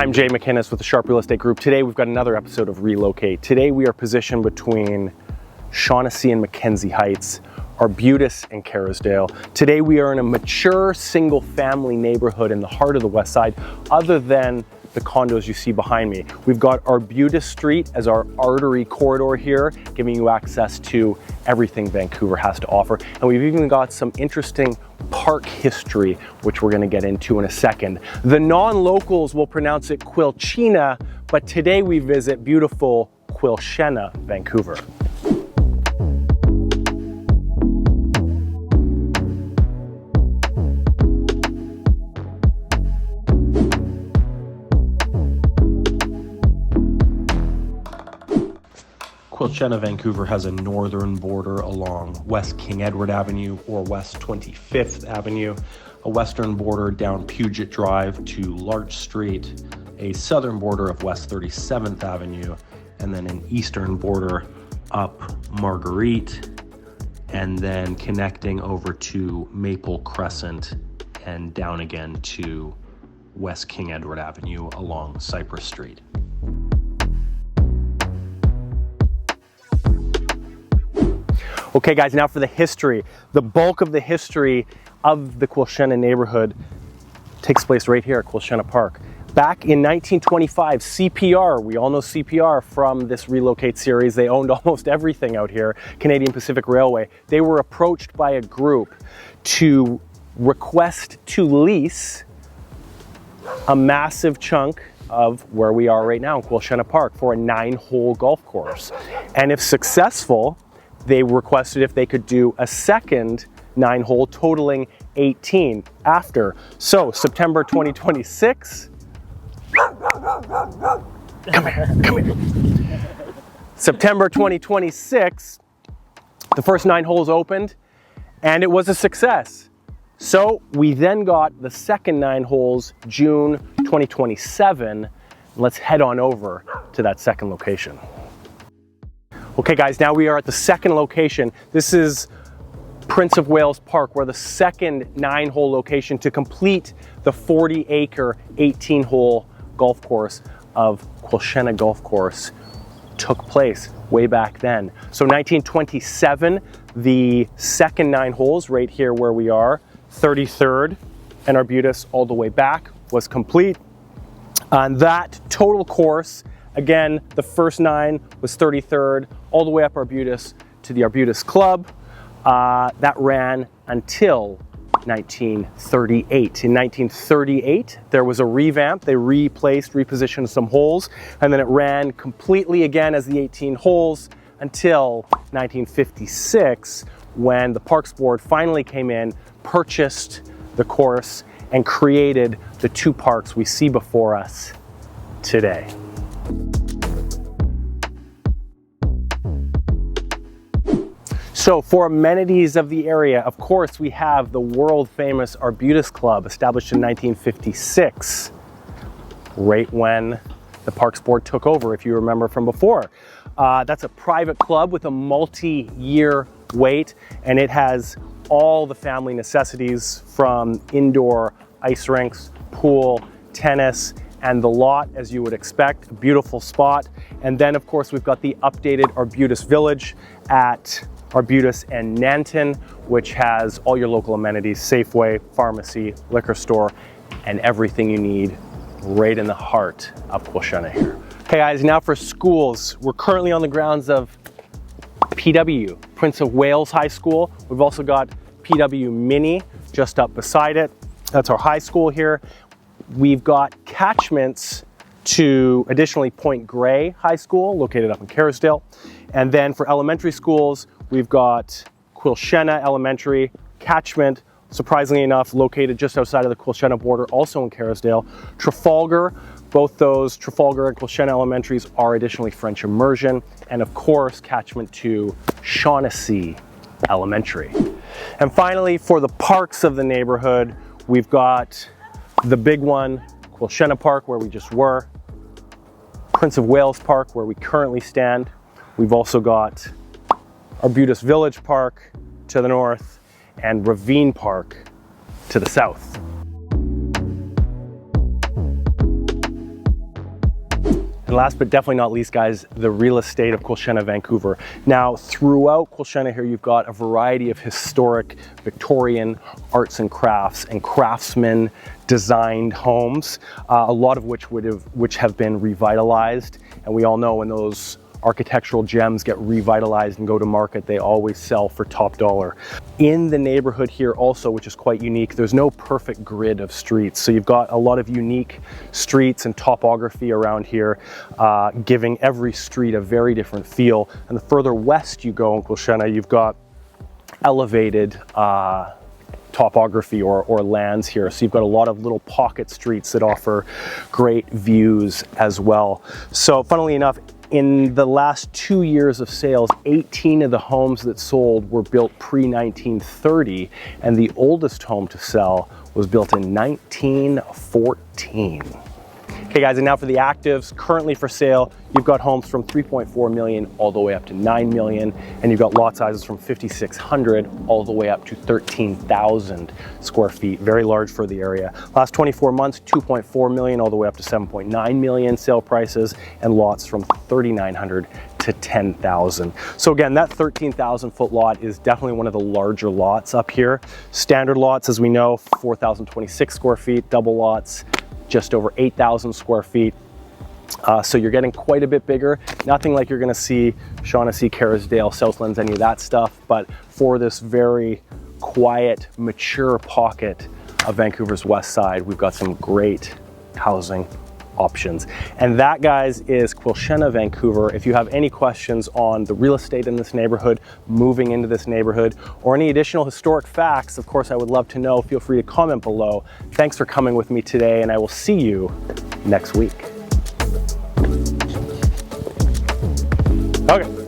I'm Jay McInnes with the Sharp Real Estate Group. Today we've got another episode of Relocate. Today we are positioned between Shaughnessy and MacKenzie Heights, Arbutus and Kerrisdale. Today we are in a mature single-family neighborhood in the heart of the West Side, other than the condos you see behind me. We've got Arbutus Street as our artery corridor here, giving you access to everything Vancouver has to offer. And we've even got some interesting park history, which we're gonna get into in a second. The non-locals will pronounce it Quilchena, but today we visit beautiful Quilchena, Vancouver. Quilchena, Vancouver has a northern border along West King Edward Avenue or West 25th Avenue, a western border down Puget Drive to Larch Street, a southern border of West 37th Avenue, and then an eastern border up Marguerite, and then connecting over to Maple Crescent and down again to West King Edward Avenue along Cypress Street. Okay guys, now for the history. The bulk of the history of the Quilchena neighborhood takes place right here at Quilchena Park. Back in 1925, CPR, we all know CPR from this Relocate series, they owned almost everything out here, Canadian Pacific Railway. They were approached by a group to request to lease a massive chunk of where we are right now in Quilchena Park for a 9-hole golf course. And if successful, they requested if they could do a second 9-hole totaling 18 after. So September 2026, come here. September 2026, the first 9 holes opened and it was a success. So we then got the second 9 holes June 2027. Let's head on over to that second location. Okay guys, now we are at the second location. This is Prince of Wales Park, where the second 9-hole location to complete the 40-acre, 18-hole golf course of Quilchena Golf Course took place way back then. So 1927, the second 9 holes right here where we are, 33rd and Arbutus all the way back, was complete. On that total course, again, the first 9 was 33rd, all the way up Arbutus to the Arbutus Club. That ran until 1938. In 1938, there was a revamp. They repositioned some holes, and then it ran completely again as the 18 holes until 1956, when the Parks Board finally came in, purchased the course, and created the 2 parks we see before us today. So for amenities of the area, of course, we have the world famous Arbutus Club, established in 1956, right when the Parks Board took over, if you remember from before. That's a private club with a multi-year wait, and it has all the family necessities from indoor ice rinks, pool, tennis, and the lot, as you would expect, a beautiful spot. And then of course we've got the updated Arbutus Village at Arbutus and Nanton, which has all your local amenities, Safeway, pharmacy, liquor store, and everything you need right in the heart of Quilchena here. Okay guys, now for schools. We're currently on the grounds of PW, Prince of Wales High School. We've also got PW Mini just up beside it. That's our high school here. We've got catchments to additionally Point Grey High School, located up in Kerrisdale. And then for elementary schools, we've got Quilchena Elementary, catchment, surprisingly enough, located just outside of the Quilchena border, also in Kerrisdale. Trafalgar, both those, Trafalgar and Quilchena Elementaries, are additionally French immersion. And of course, catchment to Shaughnessy Elementary. And finally, for the parks of the neighborhood, we've got the big one, Quilchena Park, where we just were, Prince of Wales Park, where we currently stand. We've also got Arbutus Village Park to the north and Ravine Park to the south. And last but definitely not least, guys, the real estate of Quilchena, Vancouver. Now, throughout Quilchena here, you've got a variety of historic Victorian arts and crafts and craftsman designed homes, a lot of which have been revitalized. And we all know when those architectural gems get revitalized and go to market, they always sell for top dollar. In the neighborhood here also, which is quite unique, there's no perfect grid of streets. So you've got a lot of unique streets and topography around here, giving every street a very different feel. And the further west you go in Quilchena, you've got elevated topography or lands here. So you've got a lot of little pocket streets that offer great views as well. So funnily enough, in the last 2 years of sales, 18 of the homes that sold were built pre-1930, and the oldest home to sell was built in 1914. Okay guys, and now for the actives, currently for sale, you've got homes from 3.4 million all the way up to 9 million, and you've got lot sizes from 5,600 all the way up to 13,000 square feet, very large for the area. Last 24 months, 2.4 million all the way up to 7.9 million sale prices, and lots from 3,900 to 10,000. So again, that 13,000 foot lot is definitely one of the larger lots up here. Standard lots, as we know, 4,026 square feet, double lots, just over 8,000 square feet. So you're getting quite a bit bigger. Nothing like you're gonna see Shaughnessy, Kerrisdale, Southlands, any of that stuff, but for this very quiet, mature pocket of Vancouver's West Side, we've got some great housing options. And that, guys, is Quilchena, Vancouver. If you have any questions on the real estate in this neighborhood, moving into this neighborhood, or any additional historic facts, of course, I would love to know. Feel free to comment below. Thanks for coming with me today, and I will see you next week. Okay.